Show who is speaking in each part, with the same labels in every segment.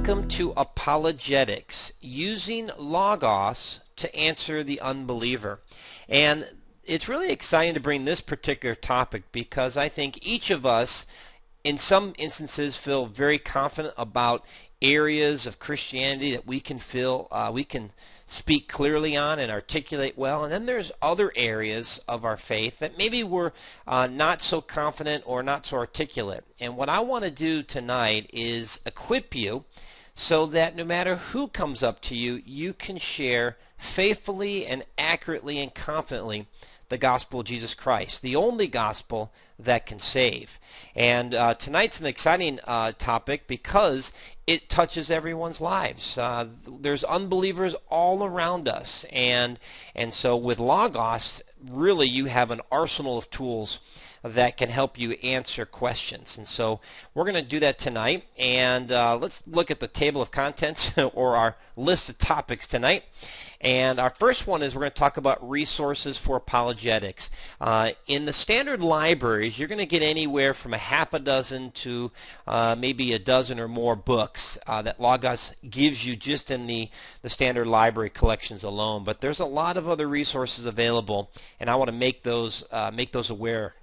Speaker 1: Welcome to Apologetics, using Logos to answer the unbeliever. And it's really exciting to bring this particular topic because I think each of us in some instances feel very confident about areas of Christianity that we can speak clearly on and articulate well, and then there's other areas of our faith that maybe we're not so confident or not so articulate. And what I want to do tonight is equip you so that no matter who comes up to you, you can share faithfully and accurately and confidently the gospel of Jesus Christ, the only gospel that can save. And tonight's an exciting topic because it touches everyone's lives. There's unbelievers all around us, and so with Logos, really you have an arsenal of tools that can help you answer questions. And so we're going to do that tonight, and let's look at the table of contents or our list of topics tonight. And our first one is we're going to talk about resources for apologetics. In the standard libraries, you're going to get anywhere from a half a dozen to maybe a dozen or more books that Logos gives you just in the standard library collections alone. But there's a lot of other resources available, and I want to make those aware.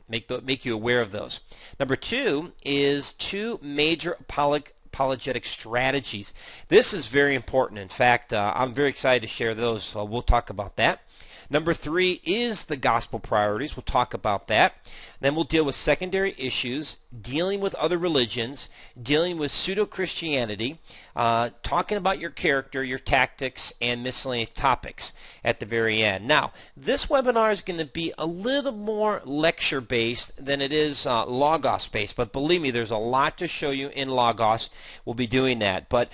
Speaker 1: Make you aware of those. Number two is two major apologetic strategies. This is very important. In fact, I'm very excited to share those, so we'll talk about that. Number three is the gospel priorities. We'll talk about that. Then we'll deal with secondary issues, dealing with other religions, dealing with pseudo-Christianity, talking about your character, your tactics, and miscellaneous topics at the very end. Now, this webinar is going to be a little more lecture-based than it is Logos-based, but believe me, there's a lot to show you in Logos. We'll be doing that. But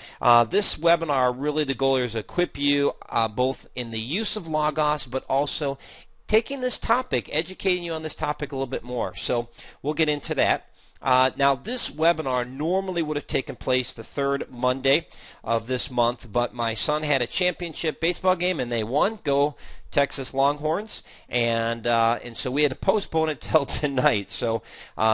Speaker 1: this webinar, really the goal here is to equip you both in the use of Logos, but also taking this topic, educating you on this topic a little bit more. So we'll get into that. Now, this webinar normally would have taken place the third Monday of this month, but my son had a championship baseball game and they won. Go Texas Longhorns, and so we had to postpone it till tonight. So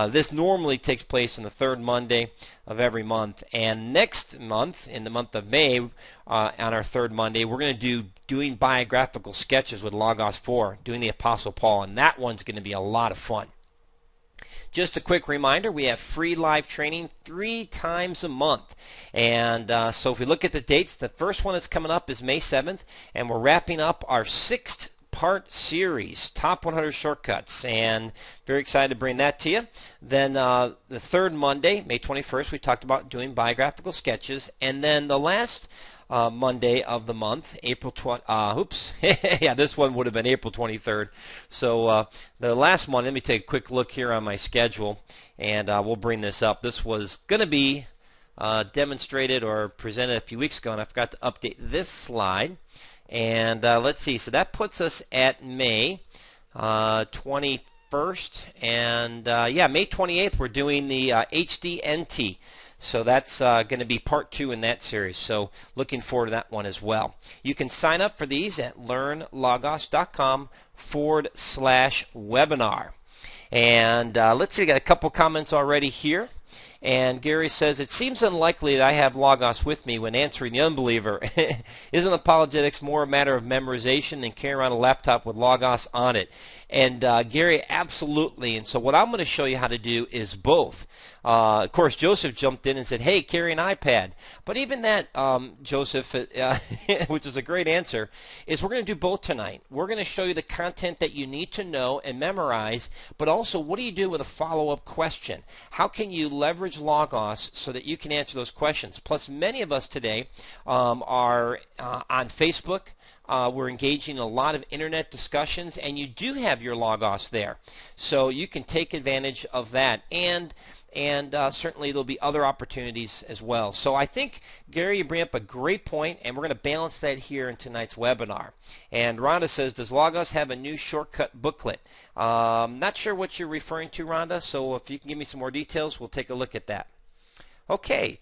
Speaker 1: this normally takes place on the third Monday of every month, and next month, in the month of May, on our third Monday, we're going to doing biographical sketches with Logos 4, doing the Apostle Paul, and that one's going to be a lot of fun. Just a quick reminder, we have free live training 3 times a month. And so if we look at the dates, the first one that's coming up is May 7th, and we're wrapping up our 6th-part series, Top 100 Shortcuts, and very excited to bring that to you. Then the third Monday, May 21st, we talked about doing biographical sketches, and then the last Monday of the month, April 20. Yeah, this one would have been April 23rd. So the last one, let me take a quick look here on my schedule, and we'll bring this up. This was going to be demonstrated or presented a few weeks ago, and I forgot to update this slide. And let's see. So that puts us at May 21st, and yeah, May 28th, we're doing the HDNT. So that's going to be part 2 in that series. So looking forward to that one as well. You can sign up for these at LearnLogos.com/webinar. And let's see, we got a couple comments already here. And Gary says, it seems unlikely that I have Logos with me when answering the unbeliever. Isn't apologetics more a matter of memorization than carrying around a laptop with Logos on it? And Gary, absolutely. And so what I'm going to show you how to do is both. Of course, Joseph jumped in and said, hey, carry an iPad. But even that, Joseph, which is a great answer, is we're going to do both tonight. We're going to show you the content that you need to know and memorize, but also what do you do with a follow-up question? How can you leverage Logos so that you can answer those questions? Plus, many of us today are on Facebook. We're engaging in a lot of internet discussions, and you do have your Logos there. So you can take advantage of that. And certainly there'll be other opportunities as well. So I think, Gary, you bring up a great point, and we're going to balance that here in tonight's webinar. And Rhonda says, does Logos have a new shortcut booklet? Not sure what you're referring to, Rhonda, so if you can give me some more details, we'll take a look at that. Okay.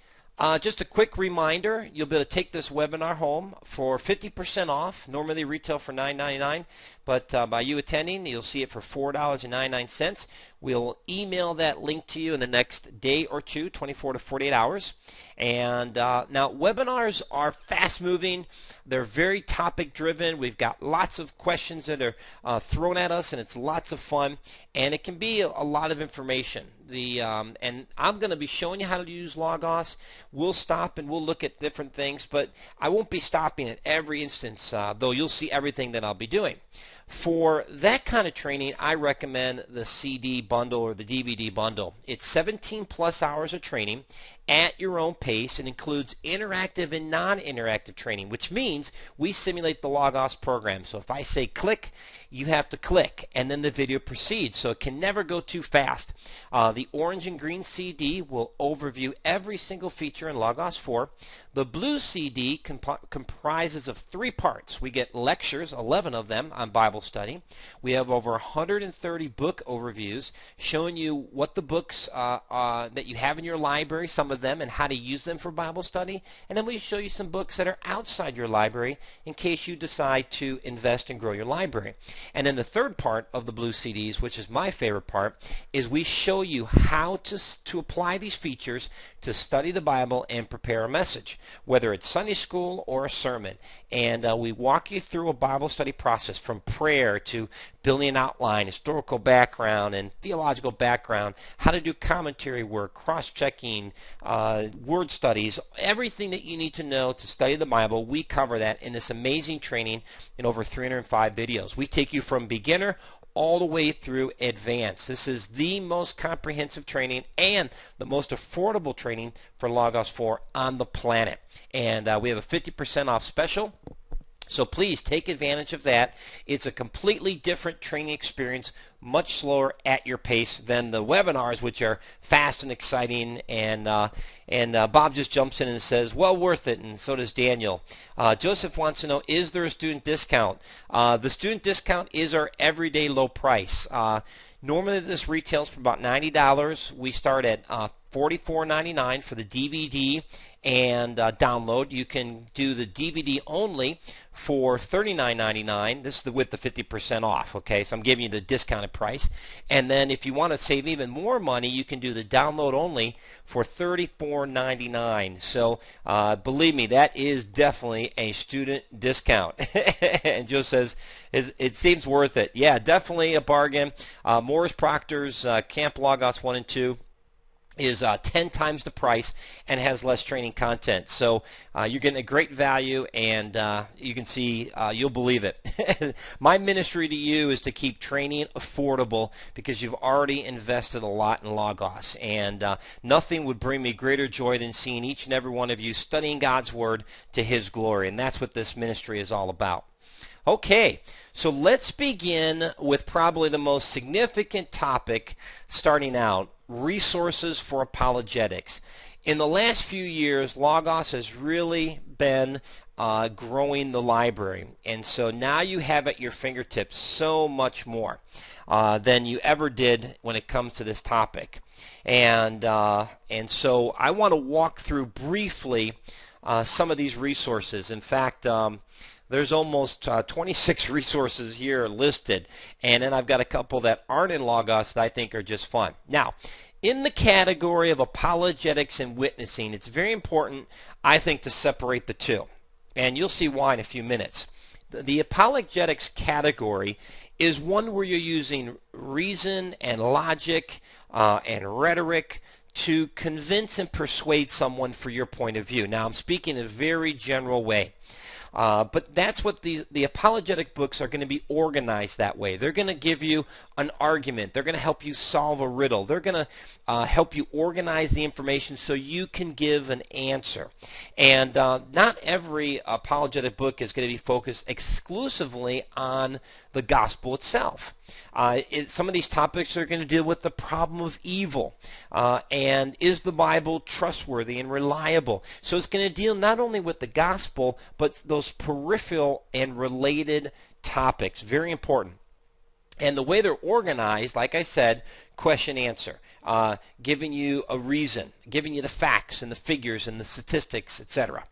Speaker 1: Just a quick reminder, you'll be able to take this webinar home for 50% off. Normally retail for $9.99, but by you attending, you'll see it for $4.99. We'll email that link to you in the next day or two, 24 to 48 hours. And now webinars are fast moving. They're very topic driven. We've got lots of questions that are thrown at us, and it's lots of fun. And it can be a lot of information. And I'm going to be showing you how to use Logos. We'll stop and we'll look at different things, but I won't be stopping at every instance, though you'll see everything that I'll be doing. For that kind of training, I recommend the CD bundle or the DVD bundle. It's 17 plus hours of training at your own pace and includes interactive and non-interactive training, which means we simulate the Logos program. So if I say click, you have to click, and then the video proceeds, so it can never go too fast. The orange and green CD will overview every single feature in Logos 4. The blue CD comprises of 3 parts. We get lectures, 11 of them, on Bible study. We have over 130 book overviews showing you what the books that you have in your library, some of them, and how to use them for Bible study. And then we show you some books that are outside your library in case you decide to invest and grow your library. And then the third part of the blue CDs, which is my favorite part, is we show you how to apply these features to study the Bible and prepare a message, whether it's Sunday school or a sermon. And we walk you through a Bible study process from prayer to building an outline, historical background, and theological background, how to do commentary work, cross-checking, word studies, everything that you need to know to study the Bible. We cover that in this amazing training in over 305 videos. We take you from beginner all the way through advanced. This is the most comprehensive training and the most affordable training for Logos 4 on the planet. And we have a 50% off special. So please take advantage of that. It's a completely different training experience, much slower at your pace than the webinars, which are fast and exciting. And Bob just jumps in and says, well worth it, and so does Daniel. Joseph wants to know, is there a student discount? The student discount is our everyday low price. Normally this retails for about $90. We start at $44.99 for the DVD and download. You can do the DVD only for $39.99. This is with the 50% off, okay? So I'm giving you the discounted price. And then if you want to save even more money, you can do the download only for $34.99. So believe me, that is definitely a student discount. And Joe says, it seems worth it. Yeah, definitely a bargain. Morris Proctor's Camp Logos 1 and 2 is 10 times the price and has less training content. So you're getting a great value, and you can see, you'll believe it. My ministry to you is to keep training affordable because you've already invested a lot in Logos, and nothing would bring me greater joy than seeing each and every one of you studying God's Word to His glory, and that's what this ministry is all about. Okay, so let's begin with probably the most significant topic starting out, resources for apologetics. In the last few years, Logos has really been growing the library, and so now you have at your fingertips so much more than you ever did when it comes to this topic. And so I want to walk through briefly some of these resources. In fact, there's almost 26 resources here listed, and then I've got a couple that aren't in Logos that I think are just fun. Now, in the category of apologetics and witnessing, it's very important, I think, to separate the two, and you'll see why in a few minutes. The apologetics category is one where you're using reason and logic and rhetoric to convince and persuade someone for your point of view. Now, I'm speaking in a very general way. But that's what the apologetic books are going to be organized that way. They're going to give you an argument. They're going to help you solve a riddle. They're going to help you organize the information so you can give an answer. And not every apologetic book is going to be focused exclusively on the gospel itself. Some of these topics are going to deal with the problem of evil, and is the Bible trustworthy and reliable? So it's going to deal not only with the gospel, but those peripheral and related topics. Very important. And the way they're organized, like I said, question answer, giving you a reason, giving you the facts and the figures and the statistics, etc.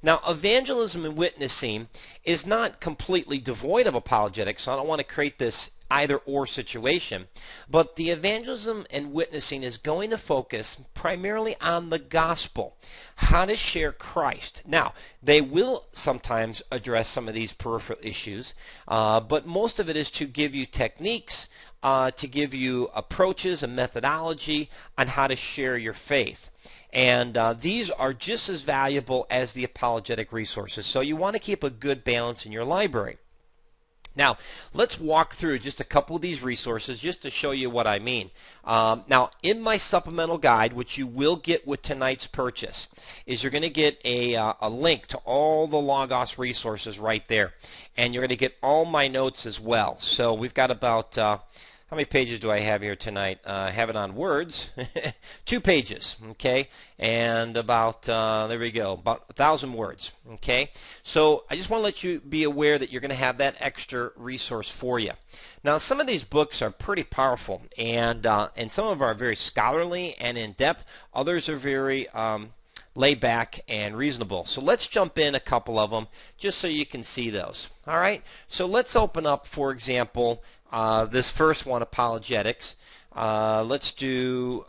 Speaker 1: Now, evangelism and witnessing is not completely devoid of apologetics, so I don't want to create this either or situation, but the evangelism and witnessing is going to focus primarily on the gospel, how to share Christ. Now, they will sometimes address some of these peripheral issues, but most of it is to give you techniques, to give you approaches and methodology on how to share your faith. And these are just as valuable as the apologetic resources, so you want to keep a good balance in your library. Now, let's walk through just a couple of these resources just to show you what I mean. Now, in my supplemental guide, which you will get with tonight's purchase, is you're going to get a link to all the Logos resources right there. And you're going to get all my notes as well. So we've got about... how many pages do I have here tonight? I have it on Words. 2 pages, okay? And about, there we go, about 1,000 words, okay? So I just want to let you be aware that you're going to have that extra resource for you. Now, some of these books are pretty powerful, and some of them are very scholarly and in-depth. Others are very laid back and reasonable. So let's jump in a couple of them just so you can see those. All right? So let's open up, for example, this first one, Apologetics. Let's do,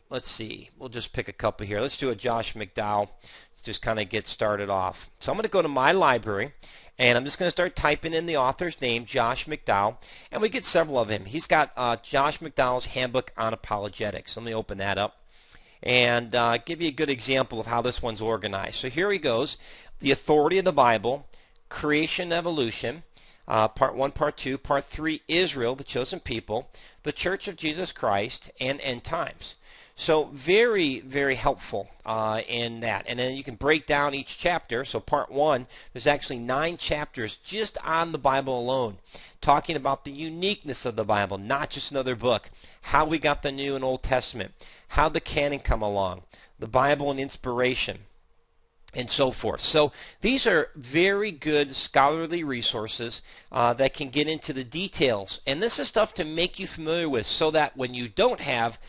Speaker 1: let's see, we'll just pick a couple here. Let's do a Josh McDowell. Let's just kind of get started off. So I'm going to go to my library, and I'm just going to start typing in the author's name, Josh McDowell, and we get several of him. He's got Josh McDowell's Handbook on Apologetics. Let me open that up and give you a good example of how this one's organized. So here he goes. The Authority of the Bible, Creation, Evolution, Part 1, Part 2, Part 3, Israel, the Chosen People, the Church of Jesus Christ, and End Times. So very, very helpful in that. And then you can break down each chapter. So Part 1, there's actually 9 chapters just on the Bible alone, talking about the uniqueness of the Bible, not just another book, how we got the New and Old Testament, how the canon come along, the Bible and inspiration, and so forth. So these are very good scholarly resources that can get into the details. And this is stuff to make you familiar with so that when you don't have,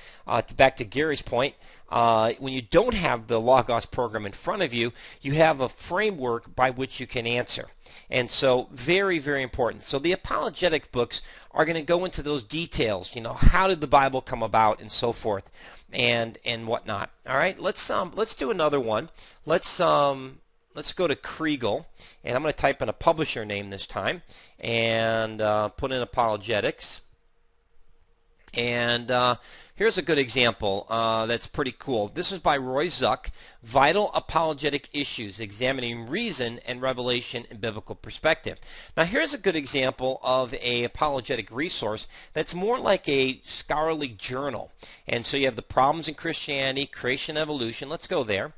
Speaker 1: back to Gary's point, when you don't have the Logos program in front of you, you have a framework by which you can answer. And so very, very important. So the apologetic books are going to go into those details, you know, how did the Bible come about and so forth and whatnot. All right, let's do another one. Let's go to Kriegel, and I'm going to type in a publisher name this time and put in Apologetics. And here's a good example that's pretty cool. This is by Roy Zuck, Vital Apologetic Issues, Examining Reason and Revelation in Biblical Perspective. Now here's a good example of a apologetic resource that's more like a scholarly journal. And so you have the Problems in Christianity, Creation, Evolution. Let's go there.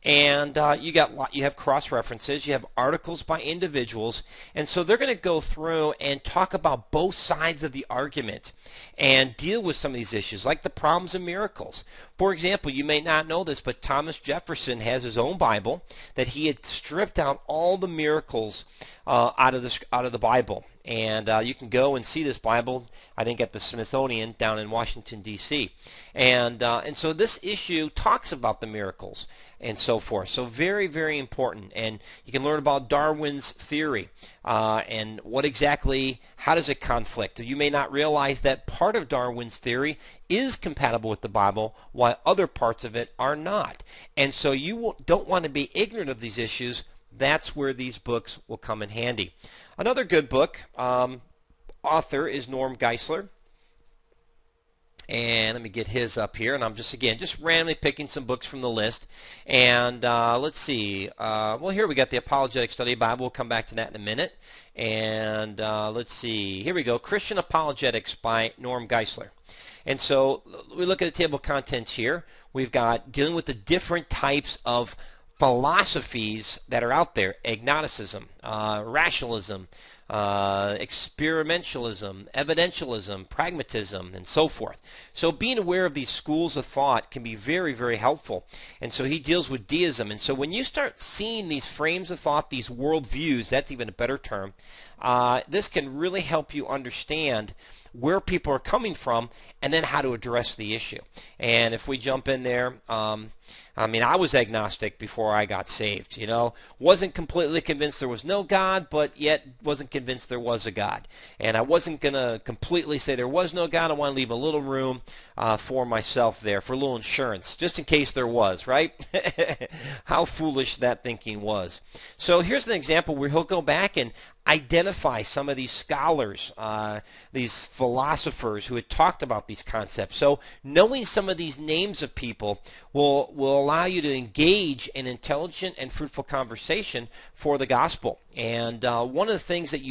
Speaker 1: And you have cross references, you have articles by individuals, and so they're going to go through and talk about both sides of the argument and deal with some of these issues, like the problems and miracles. For example, you may not know this, but Thomas Jefferson has his own Bible that he had stripped out all the miracles out of the Bible. And you can go and see this Bible, I think, at the Smithsonian down in Washington, D.C. And so this issue talks about the miracles and so forth. So very, very important. And you can learn about Darwin's theory and how does it conflict. You may not realize that part of Darwin's theory is compatible with the Bible while other parts of it are not. And so you don't want to be ignorant of these issues. That's where these books will come in handy. Another good book, author is Norm Geisler. And let me get his up here. And I'm just randomly picking some books from the list. And let's see. Well, here we got the Apologetic Study Bible. We'll come back to that in a minute. And let's see. Here we go. Christian Apologetics by Norm Geisler. And so we look at the table of contents here. We've got dealing with the different types of philosophies that are out there: agnosticism, rationalism, experientialism, evidentialism, pragmatism, and so forth. So being aware of these schools of thought can be very, very helpful. And so he deals with deism. And so when you start seeing these frames of thought, these worldviews, that's even a better term, this can really help you understand where people are coming from and then how to address the issue. And if we jump in there, I was agnostic before I got saved. Wasn't completely convinced there was no God, but yet wasn't convinced there was a God. And I wasn't going to completely say there was no God. I want to leave a little room for myself there, for a little insurance, just in case there was, right? How foolish that thinking was. So here's an example where he'll go back and identify some of these scholars, these philosophers who had talked about these concepts. So knowing some of these names of people will allow you to engage in intelligent and fruitful conversation for the gospel. And one of the things that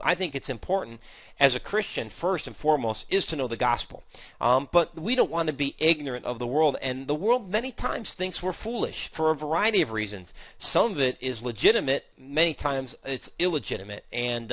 Speaker 1: I think it's important as a Christian, first and foremost, is to know the gospel. But we don't want to be ignorant of the world. And the world many times thinks we're foolish for a variety of reasons. Some of it is legitimate. Many times it's illegitimate. And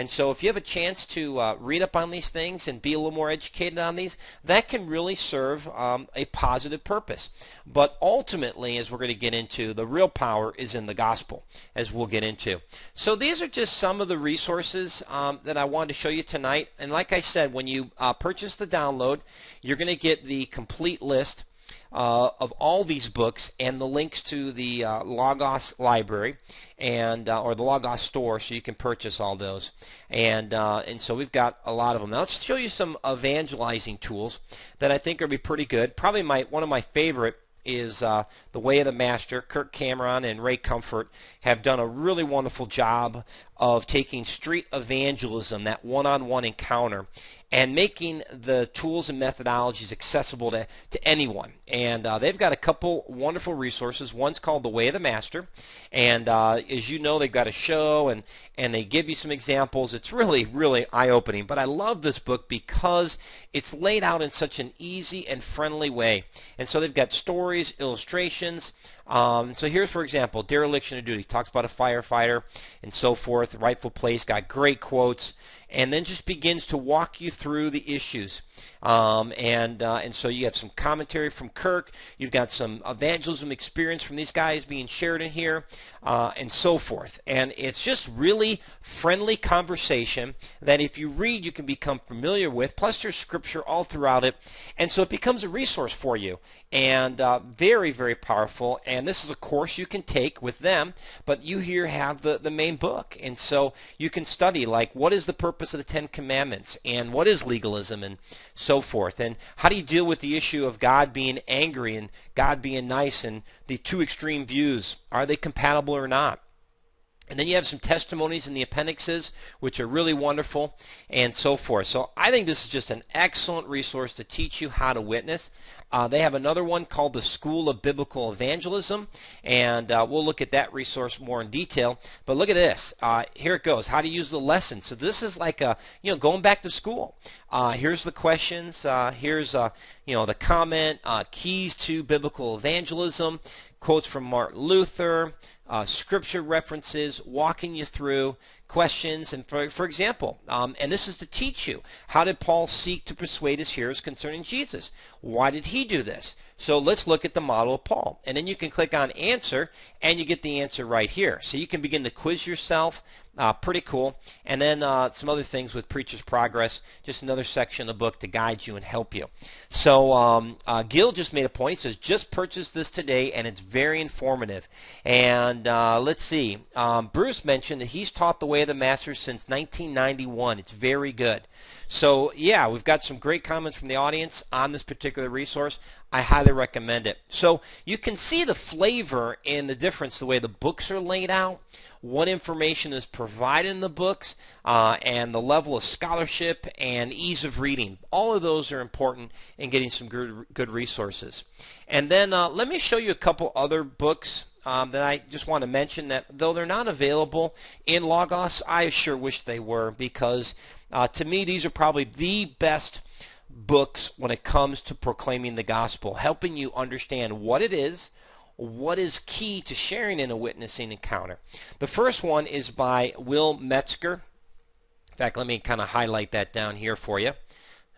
Speaker 1: so if you have a chance to read up on these things and be a little more educated on these, that can really serve a positive purpose. But ultimately, as we're going to get into, the real power is in the gospel, as we'll get into. So these are just some of the resources that I wanted to show you tonight. And like I said, when you purchase the download, you're going to get the complete list of all these books and the links to the Logos library and or the Logos store, so you can purchase all those. And so we've got a lot of them. Now let's show you some evangelizing tools that I think are be pretty good. Probably one of my favorite is The Way of the Master. Kirk Cameron and Ray Comfort have done a really wonderful job of taking street evangelism, that one-on-one encounter, and making the tools and methodologies accessible to anyone. And they've got a couple wonderful resources. One's called The Way of the Master, and as you know, they've got a show, and they give you some examples. It's really, really eye-opening. But I love this book because it's laid out in such an easy and friendly way. And so they've got stories, illustrations. So here's, for example, dereliction of duty. Talks about a firefighter and so forth. Rightful place. Got great quotes. And then just begins to walk you through the issues. And so you have some commentary from Kirk. You've got some evangelism experience from these guys being shared in here, and so forth. And it's just really friendly conversation that if you read, you can become familiar with. Plus, there's scripture all throughout it. And so it becomes a resource for you. And very, very powerful. And this is a course you can take with them, but you here have the main book. And so you can study, like, what is the purpose of the Ten Commandments, and what is legalism, and so forth. And how do you deal with the issue of God being angry and God being nice, and the two extreme views? Are they compatible or not? And then you have some testimonies in the appendixes, which are really wonderful, and so forth. So I think this is just an excellent resource to teach you how to witness. They have another one called the School of Biblical Evangelism, and we'll look at that resource more in detail. But look at this. Here it goes. How to use the lesson. So this is like going back to school. Here's the questions. Here's the comment. Keys to biblical evangelism. Quotes from Martin Luther. Scripture references, walking you through questions, and for example, and this is to teach you, how did Paul seek to persuade his hearers concerning Jesus? Why did he do this? So let's look at the model of Paul, and then you can click on answer, and you get the answer right here. So you can begin to quiz yourself. Pretty cool. And then some other things with Preacher's Progress, just another section of the book to guide you and help you. So Gil just made a point. He says, just purchase this today, and it's very informative. And let's see. Bruce mentioned that he's taught the Way of the Master since 1991. It's very good. So, yeah, we've got some great comments from the audience on this particular resource. I highly recommend it. So you can see the flavor and the difference, the way the books are laid out, what information is provided in the books, and the level of scholarship and ease of reading. All of those are important in getting some good resources. And then let me show you a couple other books that I just want to mention that, though they're not available in Logos, I sure wish they were, because to me these are probably the best books when it comes to proclaiming the gospel, helping you understand what it is, what is key to sharing in a witnessing encounter. The first one is by Will Metzger. In fact, let me kind of highlight that down here for you.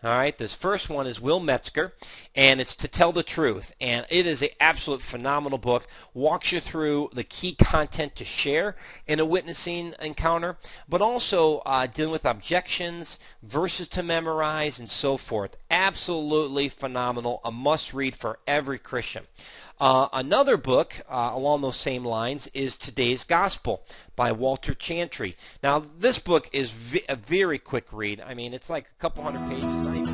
Speaker 1: All right, this first one is Will Metzger, and it's To Tell the Truth. And it is an absolute phenomenal book. Walks you through the key content to share in a witnessing encounter, but also dealing with objections, verses to memorize, and so forth. Absolutely phenomenal. A must-read for every Christian. Another book along those same lines is Today's Gospel by Walter Chantry. Now, this book is a very quick read. I mean, it's like a couple hundred pages.